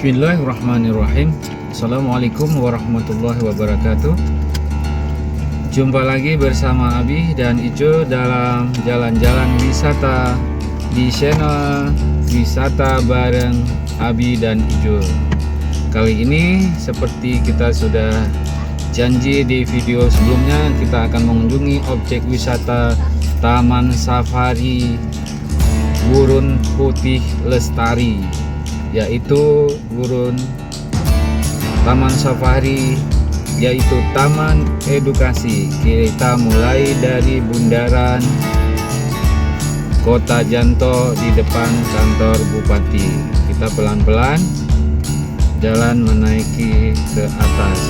Bismillahirrahmanirrahim. Assalamualaikum warahmatullahi wabarakatuh. Jumpa lagi bersama Abi dan Ijo dalam jalan-jalan wisata di channel Wisata Bareng Abi dan Ijo. Kali ini seperti kita sudah janji di video sebelumnya, kita akan mengunjungi objek wisata Taman Safari Gurun Putih Lestari, yaitu Taman Safari, yaitu taman edukasi. Kita mulai dari bundaran Kota Janto di depan kantor Bupati. Kita pelan-pelan jalan menaiki ke atas.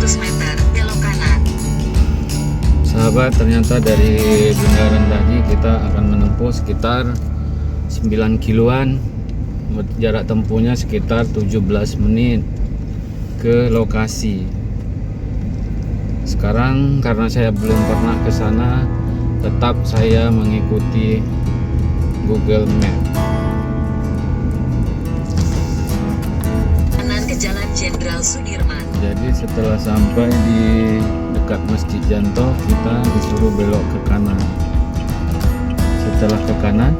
Meter belok kanan. Sahabat, ternyata dari bundaran tadi kita akan menempuh sekitar 9 kiloan, jarak tempuhnya sekitar 17 menit ke lokasi. Sekarang karena saya belum pernah ke sana, tetap saya mengikuti Google Map. Kanan ke Jalan Jenderal Sudirman. Jadi setelah sampai di dekat Masjid Janto, kita disuruh belok ke kanan. Setelah ke kanan,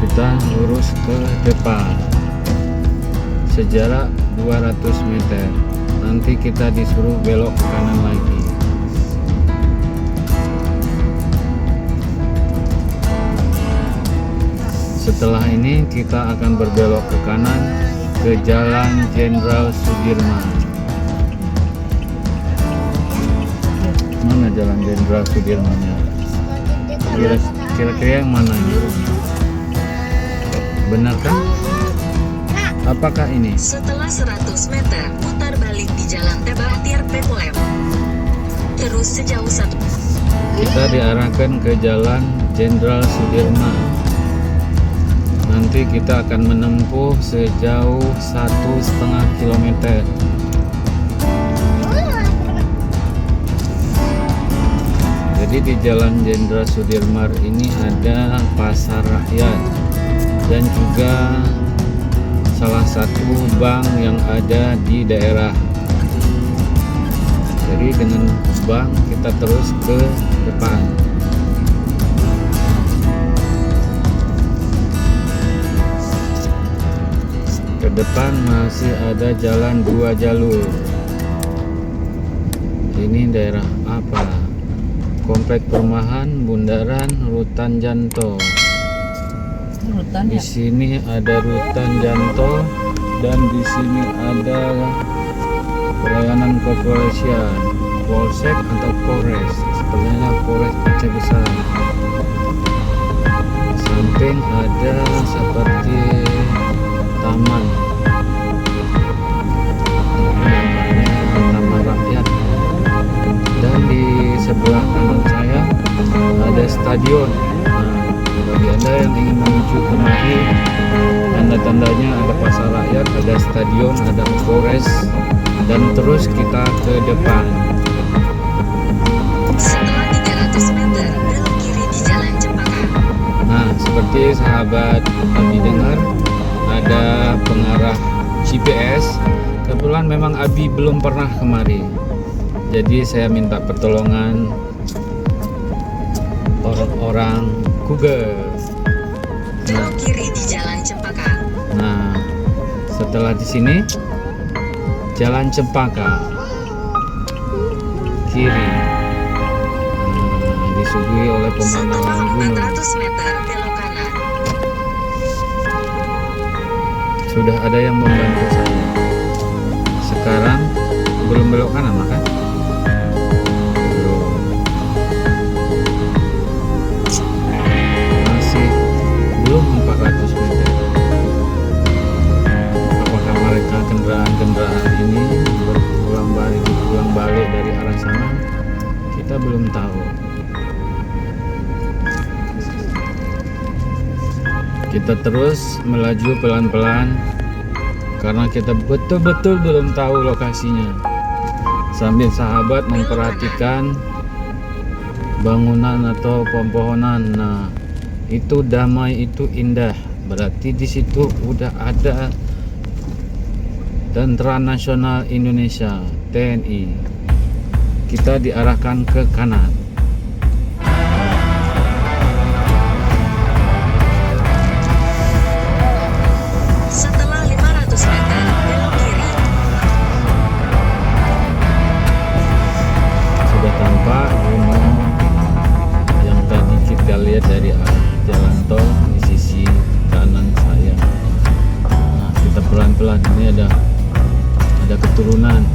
kita lurus ke depan sejarak 200 meter. Nanti kita disuruh belok ke kanan lagi. Setelah ini kita akan berbelok ke kanan ke Jalan Jenderal Sudirman. Mana Jalan Jenderal Sudirmannya? Kira-kira yang mana ini? Benarkah? Apakah ini? Setelah 100 meter, putar balik di Jalan Tebahtir Pepulem. Terus sejauh 1. Kita diarahkan ke Jalan Jenderal Sudirman. Nanti kita akan menempuh sejauh 1,5 kilometer. Jadi di Jalan Jenderal Sudirman ini ada pasar rakyat dan juga salah satu bank yang ada di daerah. Jadi dengan bank kita terus ke depan. Ke depan masih ada jalan 2 jalur. Ini daerah apa? Komplek perumahan Bundaran Rutan Janto. Di sini ada Rutan Janto dan di sini ada pelayanan kepolisian, Polsek atau Polres. Sepertinya Polres Aceh Besar. Samping ada seperti taman, taman rakyat, dan di sebelah kanan saya ada stadion. Nah, bagi Anda yang ingin menuju kemari, tanda-tandanya ada pasar rakyat, ada stadion, ada Polres, dan terus kita ke depan. Setelah 300 meter, belok kiri di Jalan Cempaka. Nah, seperti sahabat Abi dengar, ada pengarah GPS. Kebetulan memang Abi belum pernah kemari, jadi saya minta pertolongan orang-orang Google. Belok kiri di Jalan Cempaka. Nah, setelah di sini Jalan Cempaka kiri, disuguhi oleh pemandangan Setelah gunung. 400 meter, belok kanan. Sudah ada yang membantu saya. Sekarang belum belok kanan, maka belum. Masih belum 400 meter. Apakah mereka kendaraan-kendaraan ini berpulang balik dari arah sana? Kita belum tahu. Kita terus melaju pelan-pelan karena kita betul-betul belum tahu lokasinya. Sambil sahabat memperhatikan bangunan atau pohon-pohonan. Nah, itu damai, itu indah. Berarti di situ udah ada Tentara Nasional Indonesia, TNI. Kita diarahkan ke kanan. Setelah 500 meter, belok kiri. Sudah tampak gunung yang tadi kita lihat dari arah jalan tol di sisi kanan saya. Nah, kita pelan-pelan, ini ada keturunan,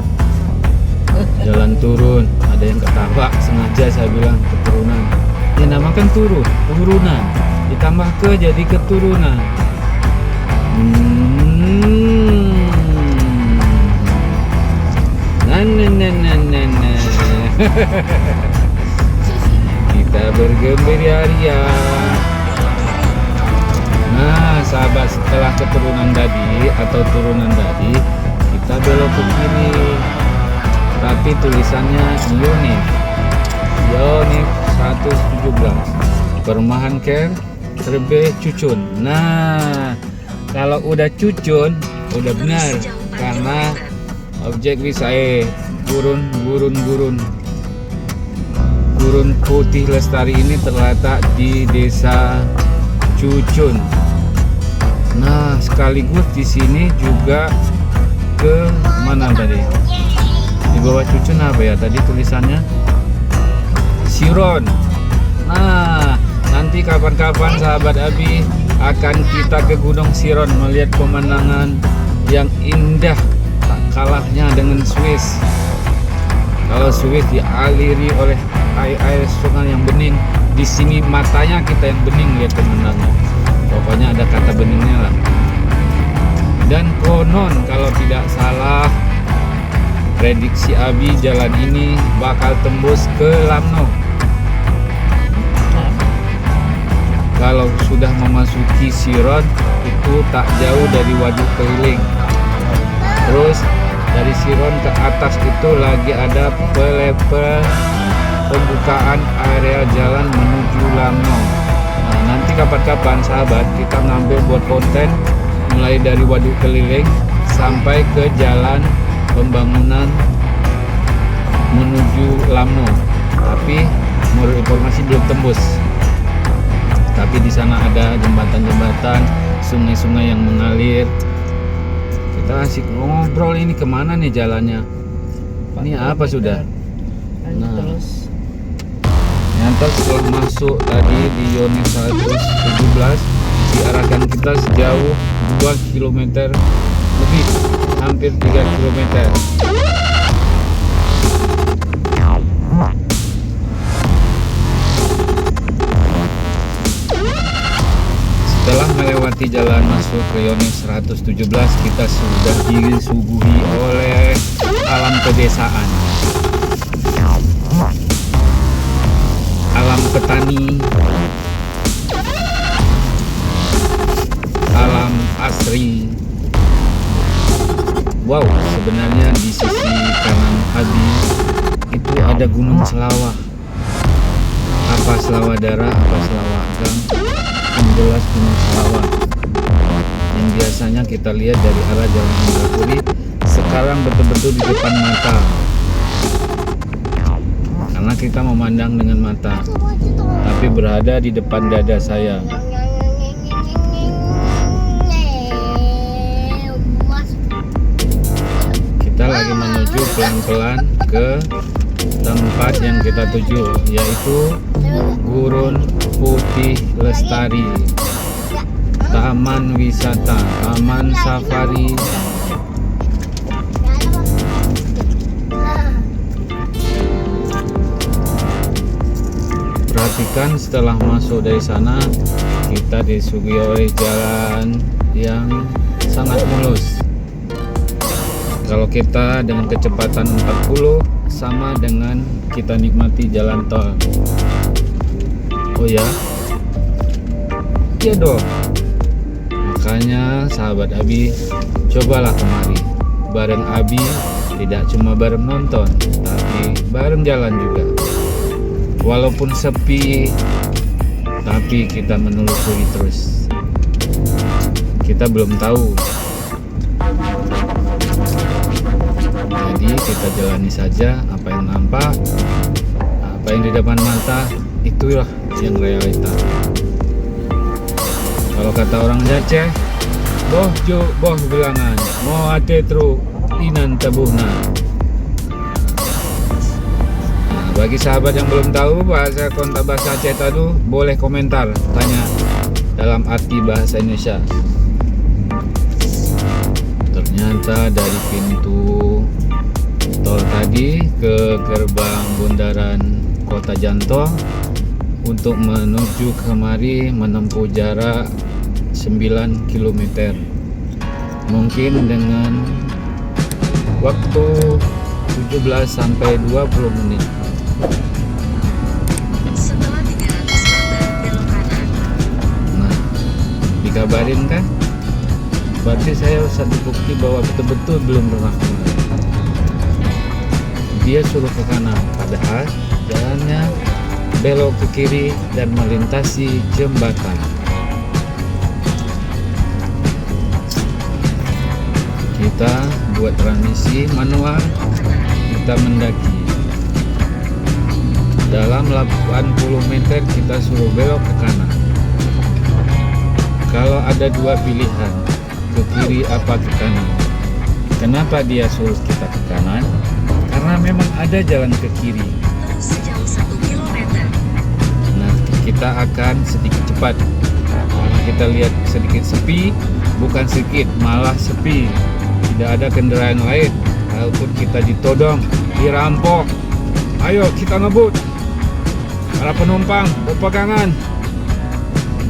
jalan turun. Ada yang ketawa, sengaja saya bilang keturunan. Ya namakan turunan ditambah ke jadi keturunan. Nah. Kita bergembira-ria. Nah, sahabat, setelah keturunan tadi atau turunan tadi, kita belok ke kiri. Tapi tulisannya Yonif 117 Perumahan Camp Terbe Cucun. Nah, kalau udah Cucun udah benar, karena objek wisata Gurun Putih Lestari ini terletak di Desa Cucun. Nah, sekaligus di sini juga ke mana tadi? Di bawah Cucun apa ya tadi tulisannya? Siron. Nah, nanti kapan-kapan sahabat Abi akan kita ke Gunung Siron melihat pemandangan yang indah, tak kalahnya dengan Swiss. Kalau Swiss dialiri oleh air sungai yang bening, di sini matanya kita yang bening lihat pemandangan. Pokoknya ada kata beningnya lah. Dan konon kalau tidak salah, prediksi Abi jalan ini bakal tembus ke Lamno. Kalau sudah memasuki Siron itu tak jauh dari Waduk Keliling. Terus dari Siron ke atas itu lagi ada pembukaan area jalan menuju Lamno. Nah, nanti kapan-kapan sahabat kita ngambil buat konten mulai dari Waduk Keliling sampai ke jalan pembangunan menuju Lamno. Tapi menurut informasi belum tembus. Tapi di sana ada jembatan-jembatan, sungai-sungai yang mengalir. Kita asik ngobrol, ini kemana nih jalannya? Ini apa sudah? Nah, ternyata setelah masuk tadi di Yonif 117 diarahkan kita sejauh 2 km lebih, hampir 3 km. Setelah melewati jalan masuk ke Yonif 117, kita sudah disuguhi oleh alam pedesaan, alam petani, alam asri. Wow, sebenarnya di sisi kanan Abi itu ada Gunung Selawah. Apa Selawah Darah, apa Selawah Agang, yang jelas Gunung Selawah yang biasanya kita lihat dari arah Jalan Indrapuri, sekarang betul-betul di depan mata. Karena kita memandang dengan mata, tapi berada di depan dada saya. Kita lagi menuju pelan-pelan ke tempat yang kita tuju, yaitu Gurun Putih Lestari, Taman Wisata, Taman Safari. Perhatikan setelah masuk dari sana, kita disuguhi oleh jalan yang sangat mulus. Kalau kita dengan kecepatan 40 sama dengan kita nikmati jalan tol. Oh ya? Iya dong. Makanya sahabat Abi, cobalah kemari. Bareng Abi tidak cuma bareng nonton, tapi bareng jalan juga. Walaupun sepi, tapi kita menelusuri terus. Kita belum tahu, jadi kita jalani saja apa yang nampak, apa yang di depan mata, itulah yang realita. Kalau kata orang Aceh, boh bilangan, mau ate tru inan tabuhna. Nah, bagi sahabat yang belum tahu bahasa kontak bahasa Aceh tadi, boleh komentar, tanya dalam arti bahasa Indonesia. Ternyata dari pintu tol tadi ke gerbang bundaran Kota Janto untuk menuju kemari menempuh jarak 9 km. Mungkin dengan waktu 17 sampai 20 menit. Setelah 300 meter belok kanan. Nah, dikabarin kan? Berarti saya satu bukti bahwa betul-betul belum pernah kemari. Dia suruh ke kanan, padahal jalannya belok ke kiri dan melintasi jembatan. Kita buat transmisi manual, kita mendaki. Dalam 80 meter kita suruh belok ke kanan. Kalau ada dua pilihan, ke kiri apa ke kanan. Kenapa dia suruh kita ke kanan? Karena memang ada jalan ke kiri. Terus sejauh 1 km. Nah, kita akan sedikit cepat. Karena kita lihat sedikit sepi, bukan sedikit, malah sepi. Tidak ada kendaraan lain. Kalaupun kita ditodong, dirampok, ayo kita ngebut. Para penumpang berpegangan,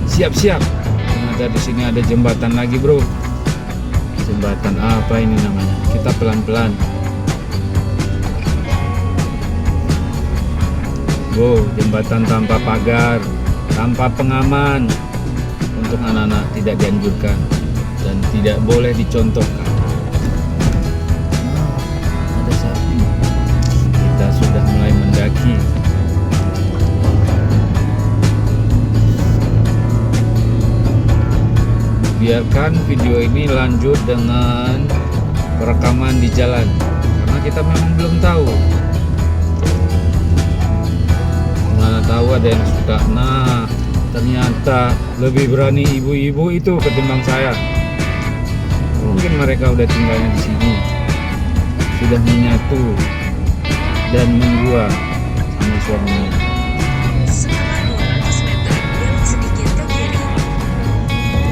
siap-siap. Ternyata di sini ada jembatan lagi, bro. Jembatan apa ini namanya? Kita pelan-pelan. Jembatan tanpa pagar, tanpa pengaman. Untuk anak-anak tidak dianjurkan dan tidak boleh dicontohkan. Ada sapi. Kita sudah mulai mendaki. Biarkan video ini lanjut dengan perekaman di jalan, karena kita memang belum tahu. Mana tahu ada yang suka. Nah, ternyata lebih berani ibu-ibu itu ketimbang saya. Mungkin mereka udah tinggalnya di sini, sudah menyatu dan mendua sama suaminya. Setelah 200 meter belok sedikit ke kiri.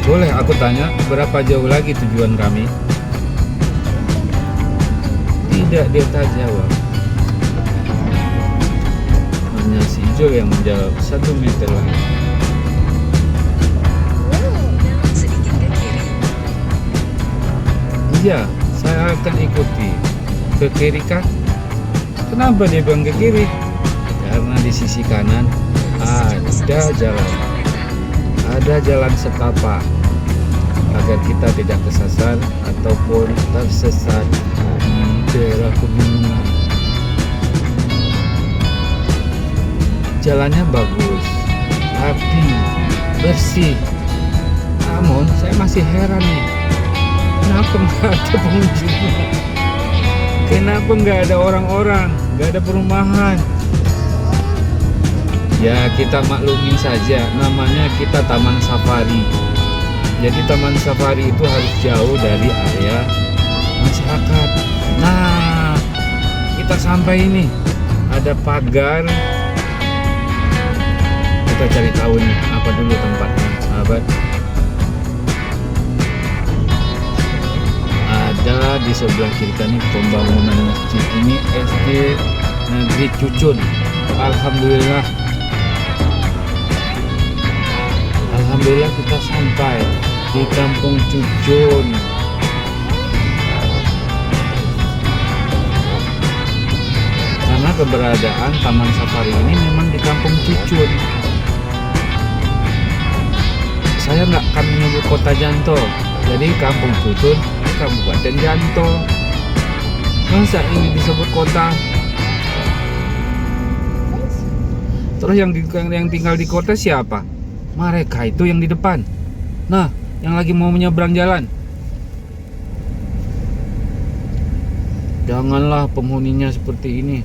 Boleh aku tanya berapa jauh lagi tujuan kami? Tidak, dia tak jawab. Hanya si Ijol yang menjawab 1 meter lagi. Belok sedikit ke kiri. Iya, saya akan ikuti. Ke kiri kan? Kenapa dia bilang ke kiri? Karena di sisi kanan ada jalan. Ada jalan setapak agar kita tidak kesasar ataupun tersesat di daerah pegunungan. Jalannya bagus, rapi, bersih. Namun saya masih heran nih, kenapa nggak ada pengunjungnya? Kenapa nggak ada orang-orang, nggak ada perumahan? Ya kita maklumin saja, namanya kita taman safari. Jadi taman safari itu harus jauh dari area masyarakat. Nah, kita sampai ini, ada pagar. Kita cari tahu nih, apa dulu tempatnya, sahabat. Ada di sebelah kiri kan nih pembangunan masjid ini, SD Negeri Cucun. Alhamdulillah kita sampai di Kampung Cucun. Karena keberadaan taman safari ini memang di Kampung Cucun. saya nggak akan menyebut kota Janto. Jadi Kampung Tutun ini Kabupaten Janto. Masa ini disebut kota? Terus yang tinggal di kota siapa? Mereka itu yang di depan. Nah, yang lagi mau menyeberang jalan. Janganlah penghuninya seperti ini.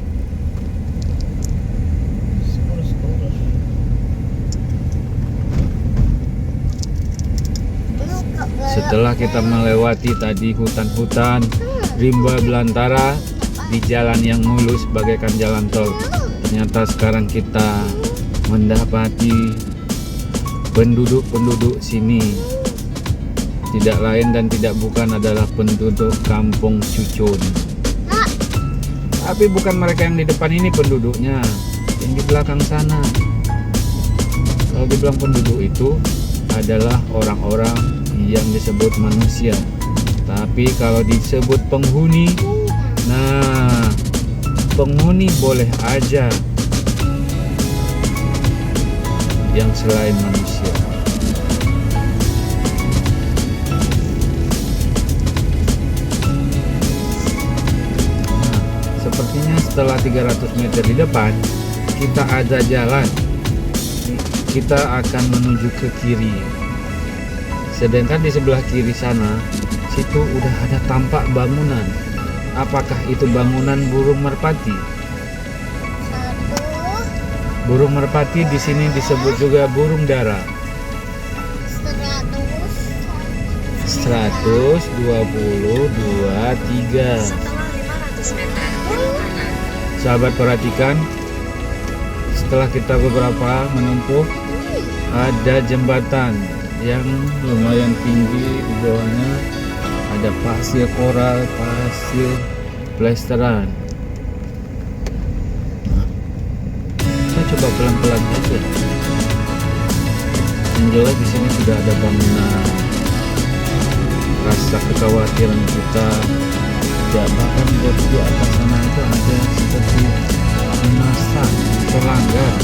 Setelah kita melewati tadi hutan-hutan, rimba belantara di jalan yang mulus bagaikan jalan tol, ternyata sekarang kita mendapati penduduk-penduduk sini tidak lain dan tidak bukan adalah penduduk Kampung Cucun. Tapi bukan mereka yang di depan ini penduduknya, yang di belakang sana. Kalau dibilang penduduk itu adalah orang-orang yang disebut manusia. Tapi kalau disebut penghuni, nah penghuni boleh aja yang selain manusia. Nah, sepertinya setelah 300 meter di depan kita ada jalan. Kita akan menuju ke kiri. Sedangkan di sebelah kiri sana, situ udah ada tampak bangunan. Apakah itu bangunan burung merpati? Burung merpati di sini disebut juga burung dara. 122 3. Setelah 500 meter, belok kanan. Sahabat perhatikan, setelah kita beberapa menempuh, ada jembatan yang lumayan tinggi. Di bawahnya ada pasir koral, pasir plesteran. Nah, saya coba pelan-pelan saja. Yang jelas di sini sudah ada bangunan. Rasa kekhawatiran kita, ya bahkan di atas sana itu ada seperti jenazah pelanggar.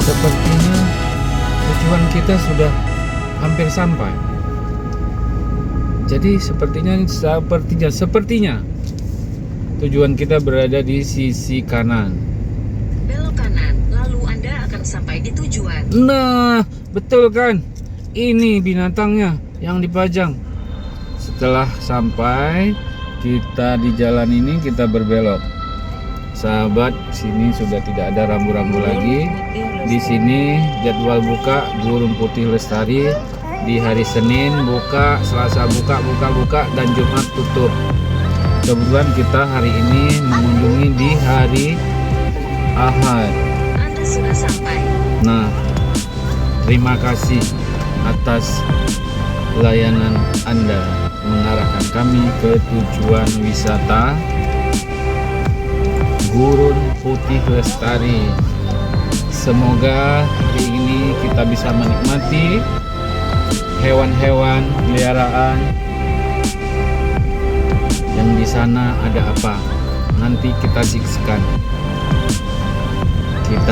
Sepertinya tujuan kita sudah hampir sampai. Jadi sepertinya tujuan kita berada di sisi kanan. Belok kanan, lalu Anda akan sampai di tujuan. Nah, betul kan? Ini binatangnya yang dipajang. Setelah sampai, kita di jalan ini kita berbelok. Sahabat, sini sudah tidak ada rambu-rambu lagi. Di sini jadwal buka Burung Putih Lestari. Di hari Senin buka, Selasa buka, dan Jumat tutup. Kebetulan kita hari ini mengunjungi di hari Ahad. Anda sudah sampai. Nah, terima kasih atas layanan Anda mengarahkan kami ke tujuan wisata Burung Putih Lestari. Semoga hari ini kita bisa menikmati hewan-hewan peliharaan. Yang di sana ada apa? Nanti kita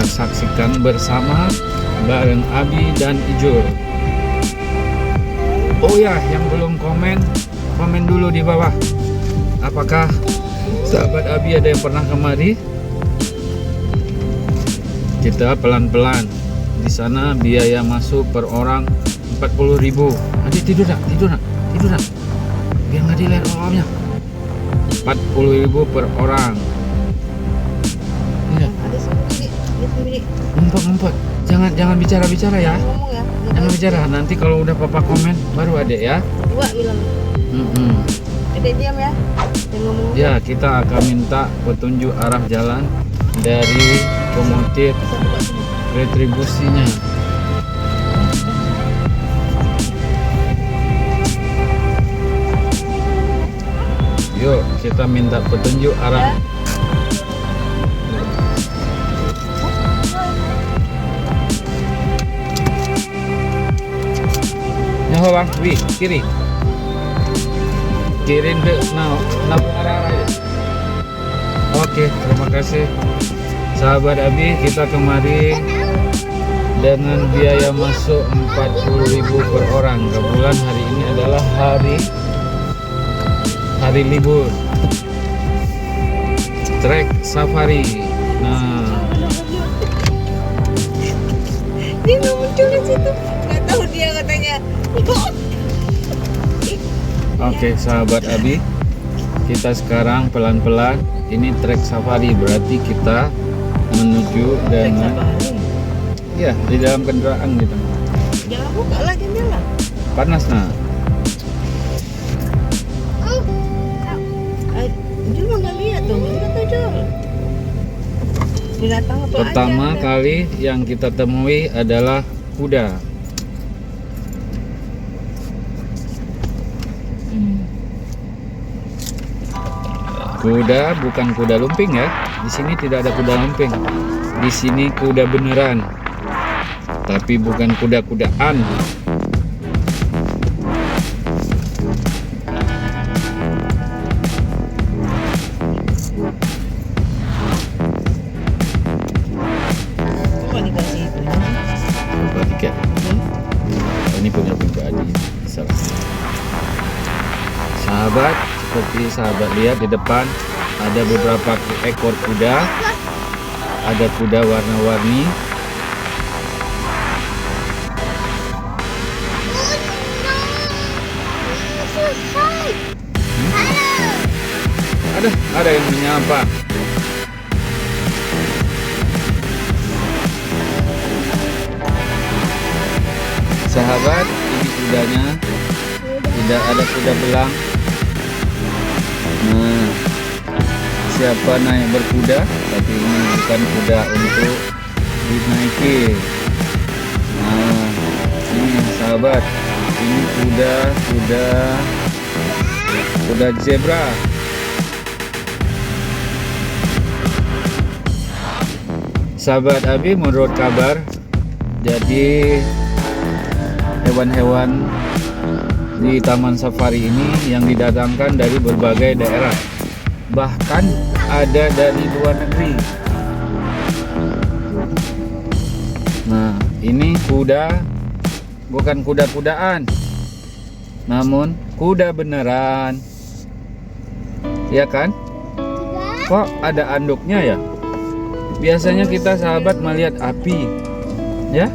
saksikan bersama bareng Abi dan Ijur. Oh ya, yang belum komen dulu di bawah. Apakah sahabat Abi ada yang pernah kemari? Kita pelan-pelan. Di sana biaya masuk per orang 40.000. Adik tidur nak. Biar nggak dilihat orangnya. 40.000 per orang. Iya. Ngumpet. Jangan bicara ya. Ngomong ya. Jangan bicara. Nanti kalau udah papa komen baru adek ya. Dua bilang. Adek diam ya. Jangan ngomong. Ya, kita akan minta petunjuk arah jalan dari pemotif retribusinya. Yuk, kita minta petunjuk arah. Nah, bang, wih, kiri. Kiri ke arah ya. Oke, terima kasih. Sahabat Abi, kita kemari dengan biaya masuk 40.000 per orang. Kebetulan hari ini adalah hari libur. Trek safari. Nah, Dia nggak muncul di situ. Nggak tahu dia katanya. oke, sahabat Abi, kita sekarang pelan-pelan. Ini trek safari, berarti kita menuju dengan ya di dalam kendaraan gitu. Jangan buka lah jendela. Panas nah. Dia mah nggak lihat tuh, nggak tahu jual. Binatang apa Pertama aja. kali yang kita temui adalah kuda. Kuda bukan kuda lumping ya. Di sini tidak ada kuda lumping. Di sini kuda beneran. Tapi bukan kuda-kudaan. Cuma dikasih itu. Coba tiket. Ini punya pribadi. Salah. Sahabat, seperti sahabat lihat di depan ada beberapa ekor kuda. Ada kuda warna-warni. Ada yang menyapa. Sahabat, ini kudanya. Tidak ada kuda belang. Nah, siapa naik berkuda? Tapi ini bukan kuda untuk dinaiki. Nah, ini sahabat, ini kuda zebra. Sahabat Abi, menurut kabar, jadi hewan-hewan di Taman Safari ini yang didatangkan dari berbagai daerah, bahkan ada dari luar negeri. Nah, ini kuda, bukan kuda-kudaan, namun kuda beneran, ya kan? Kok ada anduknya ya? Biasanya kita sahabat melihat api, ya?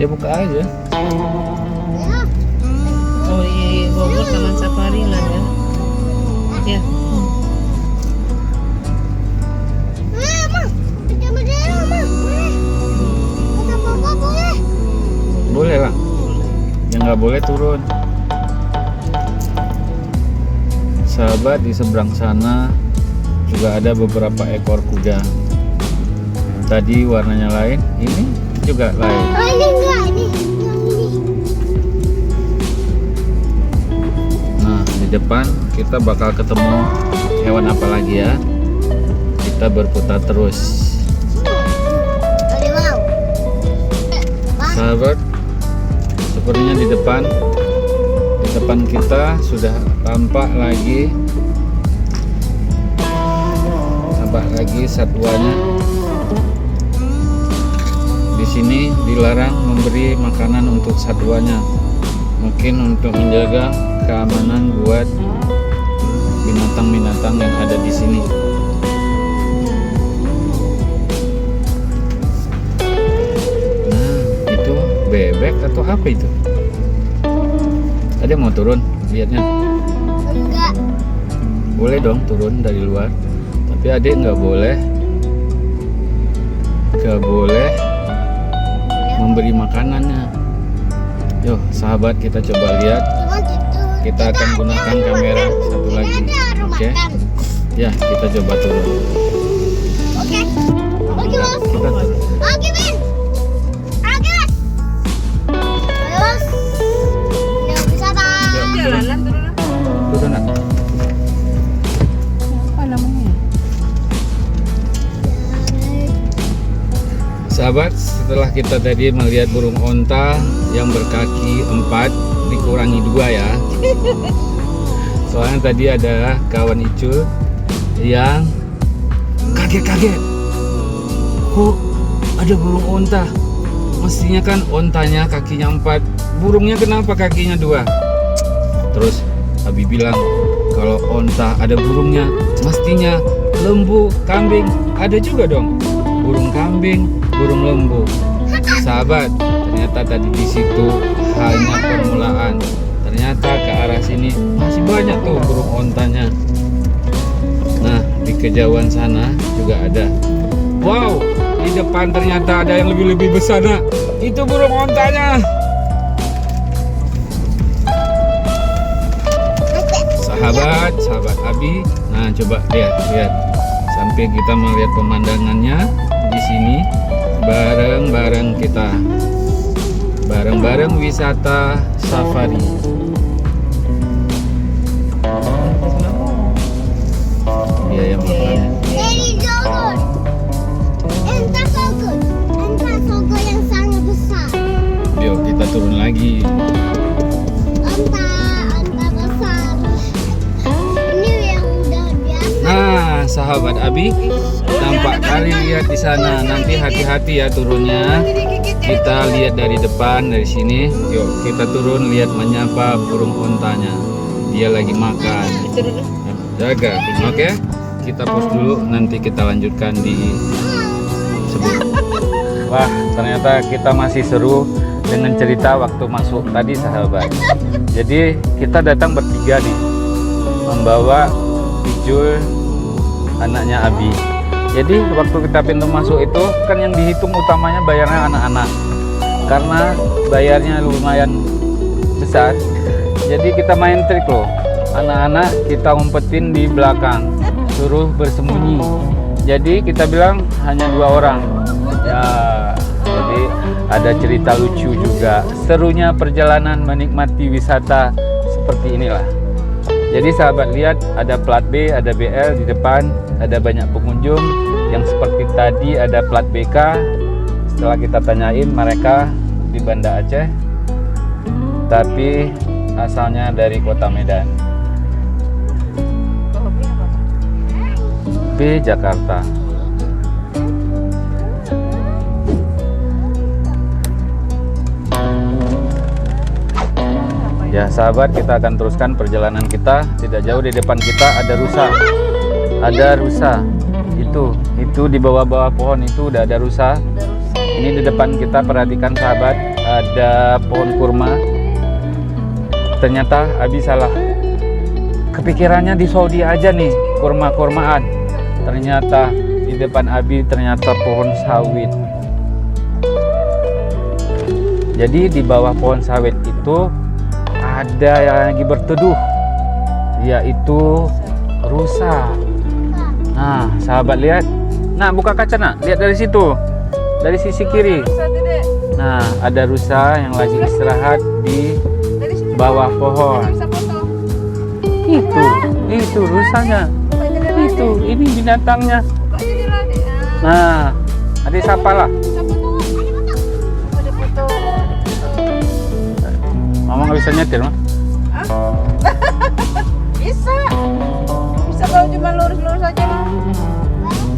Ya buka aja. Oh iya, Bogor Taman Safari lah ya. Ya. Boleh lah. Yang nggak boleh turun. Sahabat, di seberang sana juga ada beberapa ekor kuda. Tadi warnanya lain, ini juga lain. Oh ini enggak, ini yang ini. Nah, di depan kita bakal ketemu hewan apa lagi ya? Kita berputar terus. Harimau. Sahabat, sepertinya di depan kita sudah tampak lagi satwanya. Di sini dilarang memberi makanan untuk satwanya, mungkin untuk menjaga keamanan buat binatang-binatang yang ada di sini. Nah, itu bebek atau apa itu? Ada mau turun lihatnya? Enggak. Boleh dong turun dari luar, tapi adik nggak boleh memberi makanannya. Yuk sahabat, kita coba lihat. Cuma itu. Kita akan gunakan kamera satu lagi. Oke? Ya, kita coba turun. Oke. sahabat, setelah kita tadi melihat burung onta yang berkaki 4 dikurangi 2 ya. Soalnya tadi ada kawan Icul yang kaget-kaget. Kok ada burung onta? Mestinya kan ontanya kakinya 4, burungnya kenapa kakinya 2? Terus Abi bilang, kalau onta ada burungnya, mestinya lembu, kambing ada juga dong. Burung kambing, burung lembu. Sahabat, ternyata tadi di situ hanya permulaan. Ternyata ke arah sini masih banyak tuh burung ontanya. Nah, di kejauhan sana juga ada. Wow, di depan ternyata ada yang lebih besar. Nah, itu burung ontanya. Sahabat Abi. Nah, coba lihat. Sampai kita melihat pemandangannya di sini bareng-bareng kita. Bareng-bareng wisata safari. Iya ya, makan. Dari Jogor. Entah sogor yang sangat besar. Yuk kita turun lagi. Entah besar. Ini yang udah biasa. Nah, sahabat Abi, nampak kali lihat di sana. Nanti hati-hati ya turunnya. Kita lihat dari depan, dari sini. Yuk kita turun lihat menyapa burung ontanya. Dia lagi makan. Jaga, oke? Kita pause dulu, nanti kita lanjutkan di sebelum. Wah, ternyata kita masih seru dengan cerita waktu masuk tadi, sahabat. Jadi kita datang bertiga nih, membawa Icul, anaknya Abi. Jadi waktu kita pintu masuk itu kan yang dihitung utamanya bayarnya anak-anak, karena bayarnya lumayan besar. Jadi kita main trik loh, anak-anak kita umpetin di belakang, suruh bersembunyi. Jadi kita bilang hanya 2 orang ya. Jadi ada cerita lucu juga. Serunya perjalanan menikmati wisata seperti inilah. Jadi sahabat lihat, ada plat B, ada BL di depan, ada banyak pengunjung. Yang seperti tadi ada plat BK. Setelah kita tanyain, mereka di Banda Aceh, tapi asalnya dari kota Medan. B Jakarta. Ya sahabat, kita akan teruskan perjalanan kita. Tidak jauh di depan kita ada rusa. Ada rusa. Itu di bawah-bawah pohon itu udah ada rusa. Ini di depan kita, perhatikan sahabat, ada pohon kurma. Ternyata Abi salah. Kepikirannya di Saudi aja nih kurma-kurmaan. Ternyata di depan Abi ternyata pohon sawit. Jadi di bawah pohon sawit itu ada yang lagi berteduh, yaitu rusa. Nah, sahabat lihat. Nah, buka kaca nak, lihat dari situ, dari sisi kiri. Nah, ada rusa yang lagi istirahat di bawah pohon. Itu rusanya. Ini binatangnya. Nah, adik sapa lah. Mama nggak bisa nyetir mah? Bisa kalau cuma lurus-lurus aja mah.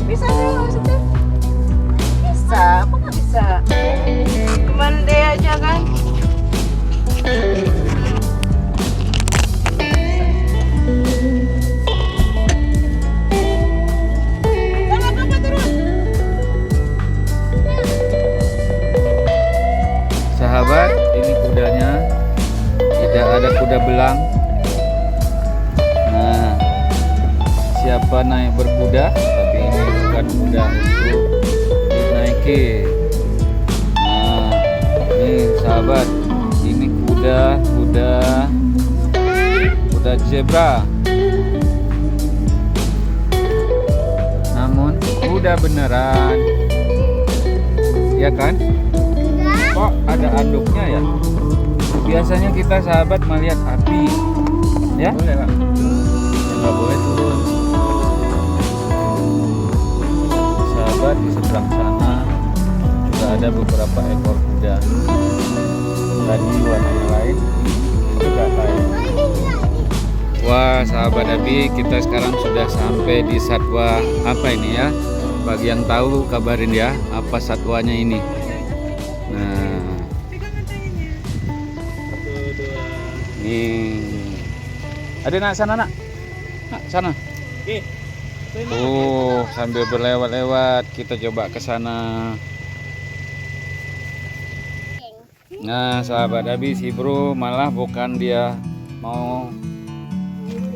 Bisa sih maksudnya. Bisa, apa nggak bisa? Cuman dia aja kan. Sahabat, ini kudanya. Tidak ada kuda belang. Nah, siapa naik berkuda? Tapi ini bukan kuda untuk dinaiki. Nah, ini sahabat, ini kuda zebra. Namun kuda beneran, ya kan? Kok ada anduknya ya? Biasanya kita sahabat melihat api, ya? Boleh lah. Nggak boleh turun. Sahabat di seberang sana juga ada beberapa ekor kuda. Tadi warnanya lain, juga lain. Wah, sahabat Abi, kita sekarang sudah sampai di satwa apa ini ya? Bagi yang tahu kabarin ya, apa satwanya ini. Nah, nih, ada nak sana nak, sana. Oh, sambil berlewat-lewat kita coba ke sana. Nah, sahabat Abi, si bro malah bukan dia mau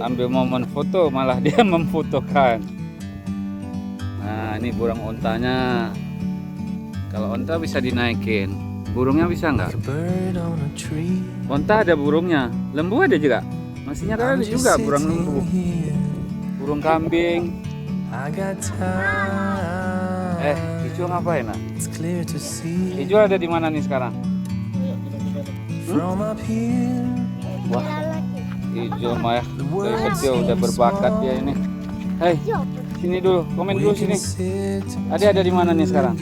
ambil momen foto, malah dia memfotokan. Nah, ini burung ontanya. Kalau onta bisa dinaikin, burungnya bisa nggak? Onta ada burungnya, lembu ada juga. Masihnya ada juga burung lembu, burung kambing. Ijo ngapain nak? Ijo ada di mana nih sekarang? Wah, Ijo mah dari kecil udah berbakat dia ini. Hei, sini dulu, komen dulu sini. Ada di mana nih sekarang?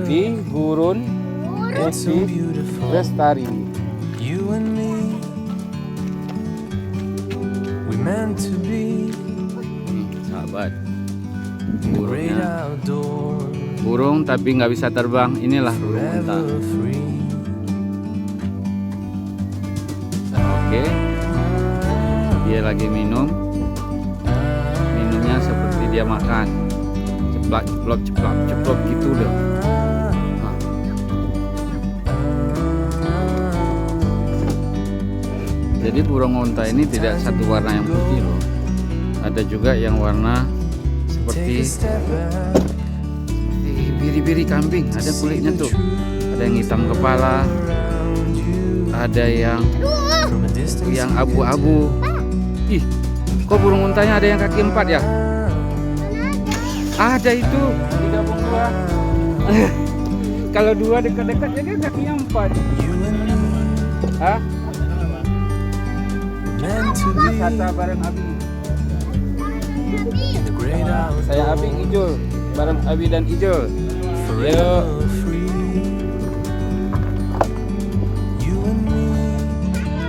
Di Gurun Esi Lestari. Sahabat, burungnya. Burung tapi nggak bisa terbang. Inilah burung onta. Oke, dia lagi minum. Minumnya seperti dia makan. Ceplok, ceplok, ceplok, ceplok gitu dong. Nah. Jadi burung onta ini tidak satu warna yang putih loh. Ada juga yang warna seperti biri-biri kambing. Ada kulitnya tuh. Ada yang hitam kepala. Ada yang abu-abu. Ih, kok burung untanya ada yang kaki 4 ya? Ada itu di gabung 2. Kalau 2 dekat-dekat ya dia kakinya 4. Hah? Kata bareng Abi. Saya Abi Ijul, bareng Abi dan Ijul. Yuk.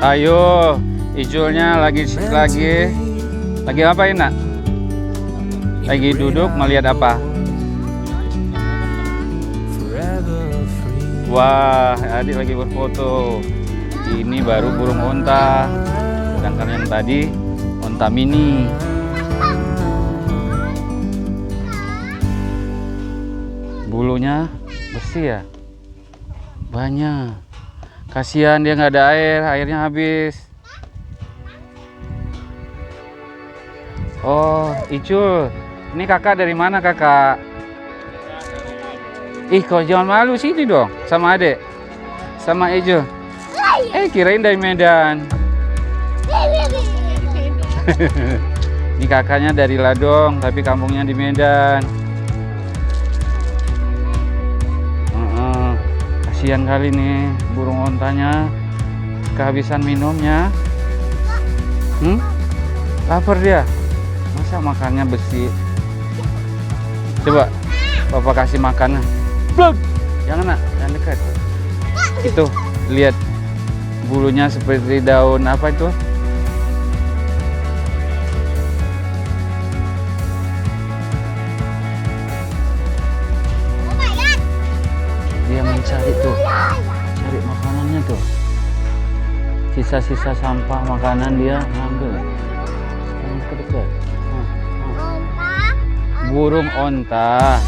Ayo, Ijulnya lagi ngapain nak? Lagi duduk melihat apa? Wah, adik lagi berfoto. Ini baru burung onta, sedangkan yang tadi onta mini. Bulunya bersih ya, banyak. Kasihan dia nggak ada air, airnya habis. Oh, Icul, ini kakak dari mana kakak? Ih, kau jangan malu sini dong, sama adek, sama Icul. Kirain dari Medan. Ini kakaknya dari Ladong, tapi kampungnya di Medan. Kasihan kali nih burung ontanya kehabisan minumnya. Lapar dia. Masa makannya besi? Coba Bapak kasih makannya. Blok. Jangan nak, jangan dekat. Itu lihat bulunya seperti daun apa itu? Dia mencari tuh, cari makanannya tuh. Sisa-sisa sampah makanan dia ngambil. Jangan dekat. Burung onta.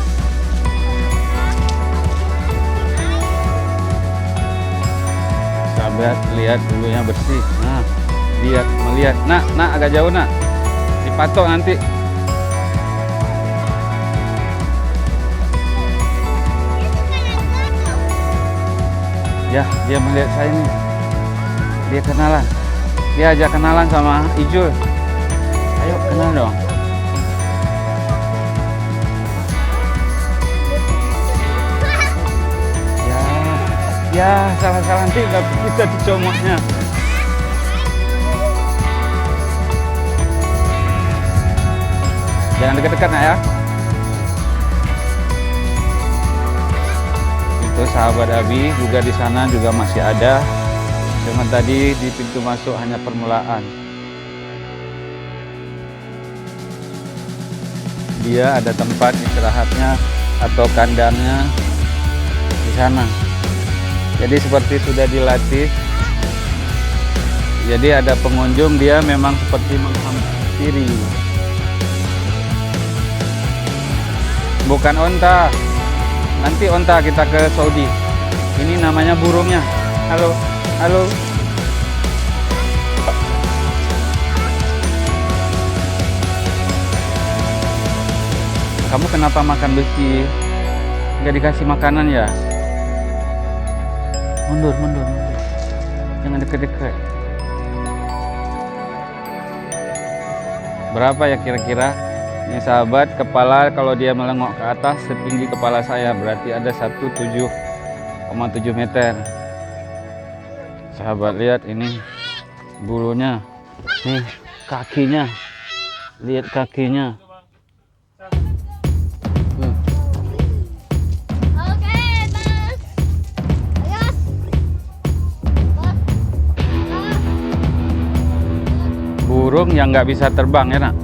Sahabat, lihat bulunya bersih. Nah, lihat, melihat. Nak, agak jauh nak. Dipatok nanti. Ya, dia melihat saya nih. Dia kenalan. Dia ajak kenalan sama Ijul. Ayo kenal dong. Ya, salah-salah nanti kita dicomotnya. Jangan dekat-dekat nak ya. Terus sahabat Abi juga di sana juga masih ada. Cuma tadi di pintu masuk hanya permulaan. Dia ada tempat istirahatnya atau kandangnya di sana. Jadi seperti sudah dilatih. Jadi ada pengunjung, dia memang seperti menghampiri. Bukan onta. Nanti onta kita ke Saudi. Ini namanya burungnya. Halo, halo. Kamu kenapa makan besi? Nggak dikasih makanan ya? Mundur, mundur, mundur. Jangan deket-deket. Berapa ya kira-kira? Ini sahabat, kepala kalau dia melengok ke atas setinggi kepala saya, berarti ada 17,7 meter. Sahabat lihat ini bulunya, nih kakinya, lihat kakinya. Oke, Bos. Ayos. Bos. Burung yang nggak bisa terbang ya nak.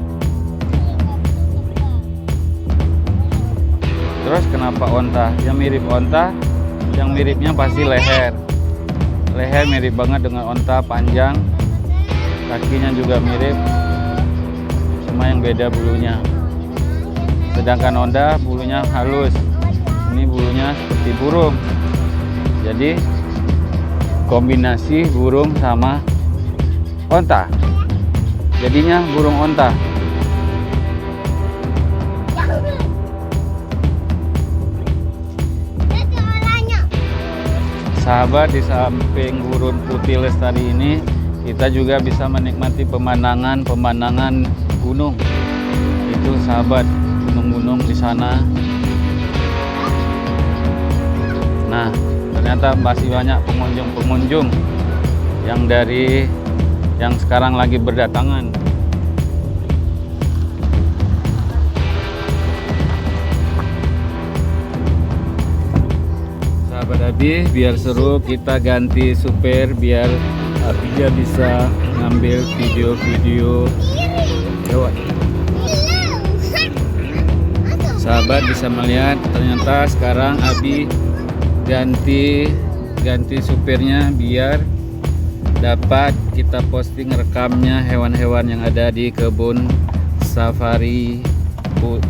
Terus kenapa onta? Yang mirip onta, yang miripnya pasti leher. Leher mirip banget dengan onta, panjang. Kakinya juga mirip, cuma yang beda bulunya. Sedangkan onta bulunya halus, ini bulunya seperti burung. Jadi kombinasi burung sama onta, jadinya burung onta. Sahabat, di samping gurun putih lestari ini kita juga bisa menikmati pemandangan gunung. Itu sahabat, gunung-gunung di sana. Nah, ternyata masih banyak pengunjung yang sekarang lagi berdatangan. Sahabat Abi, biar seru kita ganti supir biar Abi bisa ngambil video-video lewat. Sahabat bisa melihat ternyata sekarang Abi ganti supirnya biar dapat kita posting rekamnya hewan-hewan yang ada di kebun safari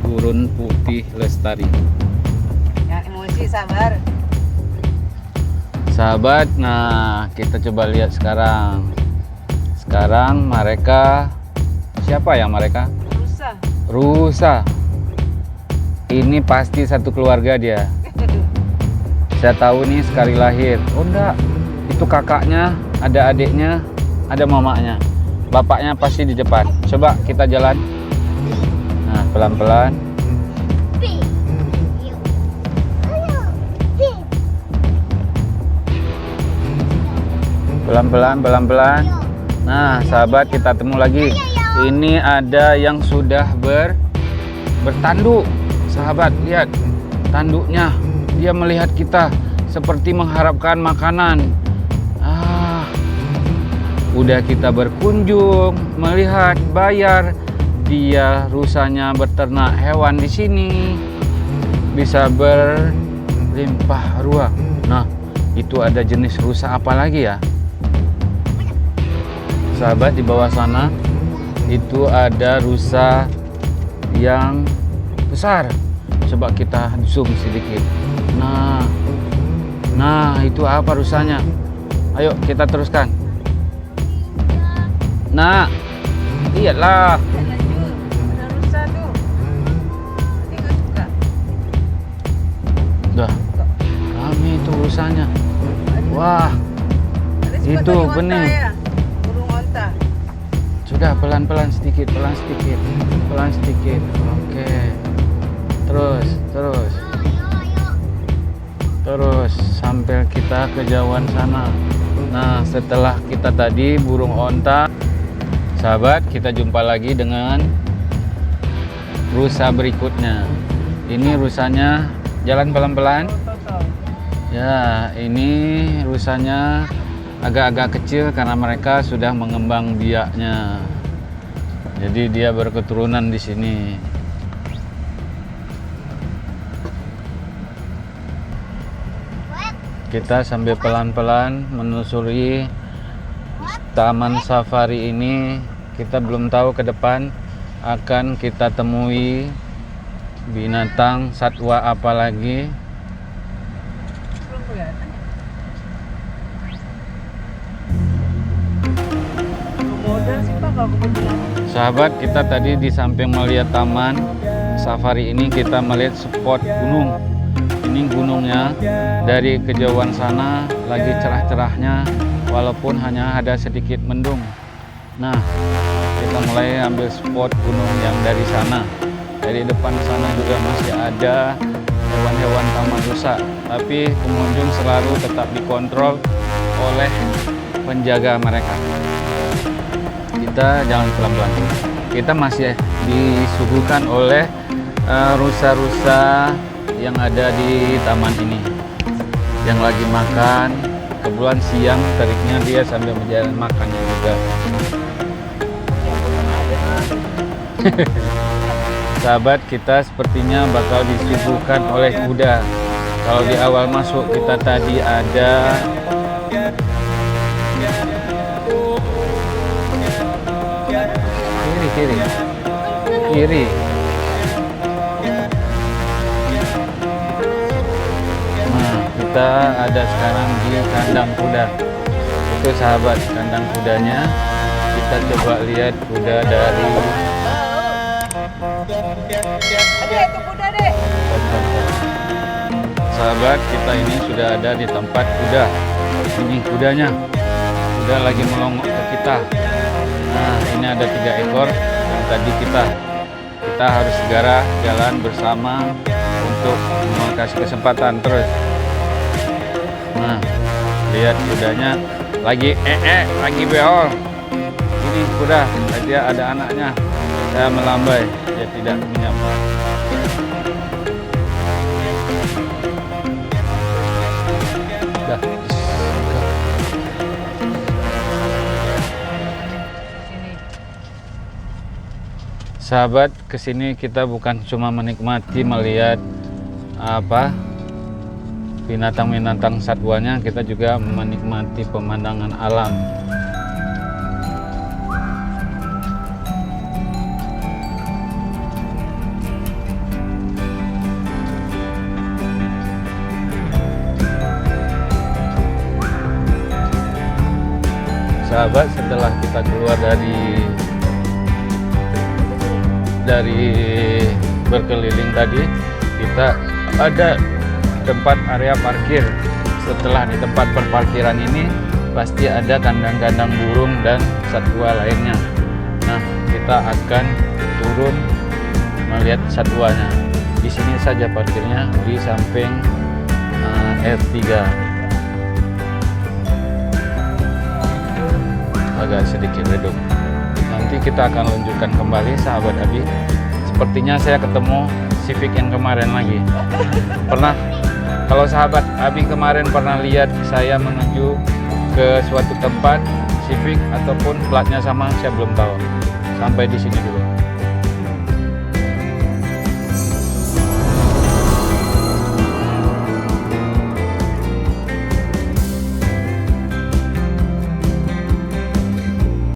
gurun putih lestari. Jangan emosi, sabar. Sahabat, nah kita coba lihat sekarang. Sekarang mereka, siapa ya mereka? Rusa. Rusa. Ini pasti satu keluarga dia. Saya tahu nih sekali lahir. Oh enggak, itu kakaknya, ada adiknya, ada mamanya. Bapaknya pasti di depan. Coba kita jalan. Nah, pelan-pelan. Pelan-pelan. Nah, sahabat, kita temu lagi. Ini ada yang sudah bertanduk. Sahabat, lihat tanduknya. Dia melihat kita seperti mengharapkan makanan. Udah kita berkunjung, melihat, bayar. Dia rusanya berternak hewan di sini. Bisa berlimpah ruah. Nah, itu ada jenis rusa apa lagi ya? Sahabat, di bawah sana itu ada rusa yang besar. Coba kita zoom sedikit. Nah itu apa rusanya? Ayo kita teruskan. Nah, lihatlah. Ada rusa tuh. Tengok juga. Dah, rame itu rusanya. Wah, Ada juga itu tadi onta bening. ya. Burung onta. Sudah pelan-pelan sedikit. Oke. Terus sampai kita kejauhan sana. Nah, setelah kita tadi burung onta, sahabat, kita jumpa lagi dengan rusa berikutnya. Ini rusanya jalan pelan-pelan. Ya, ini rusanya agak-agak kecil karena mereka sudah mengembang biaknya. Jadi dia berketurunan di sini. Kita sambil pelan-pelan menelusuri taman safari ini. Kita belum tahu ke depan akan kita temui binatang satwa apa lagi. Belum kelihatan. Modal sih Pak kalau kebetulan. Sahabat, kita tadi di samping melihat taman safari ini, kita melihat spot gunung. Ini gunungnya dari kejauhan sana lagi cerah-cerahnya, walaupun hanya ada sedikit mendung. Nah, kita mulai ambil spot gunung yang dari sana. Dari depan sana juga masih ada hewan-hewan taman rusa, tapi pengunjung selalu tetap dikontrol oleh penjaga mereka. Kita jangan pelan-pelan. Kita masih disuguhkan oleh rusa-rusa yang ada di taman ini, yang lagi makan. Kebetulan siang teriknya dia sambil menjalan makannya juga. Sahabat, kita sepertinya bakal disuguhkan oleh kuda. Kalau di awal masuk kita tadi ada kiri. Nah, kita ada sekarang di kandang kuda. Itu sahabat, kandang kudanya. Kita coba lihat kuda dari Ada itu kuda deh. sahabat, kita ini sudah ada di tempat kuda. Ini kudanya. Kuda lagi melongok ke kita. Nah, ini ada 3 ekor yang tadi kita harus segera jalan bersama untuk kasih kesempatan terus. Nah, lihat kudanya lagi lagi beol. Ini kuda, dia ada anaknya. Saya melambai, dia tidak menyapa. Dah. Sahabat, kesini kita bukan cuma menikmati melihat binatang-binatang satwanya, kita juga menikmati pemandangan alam. Sahabat, setelah kita keluar dari berkeliling tadi, kita ada tempat area parkir. Setelah di tempat perparkiran ini pasti ada kandang-kandang burung dan satwa lainnya. Nah, kita akan turun melihat satwanya. Di sini saja parkirnya, di samping R3. Agak sedikit redup. Nanti kita akan lanjutkan kembali sahabat Abi. Sepertinya saya ketemu Civic yang kemarin lagi. Kalau sahabat Abi kemarin pernah lihat saya menuju ke suatu tempat Civic ataupun platnya sama, saya belum tahu. Sampai di sini dulu.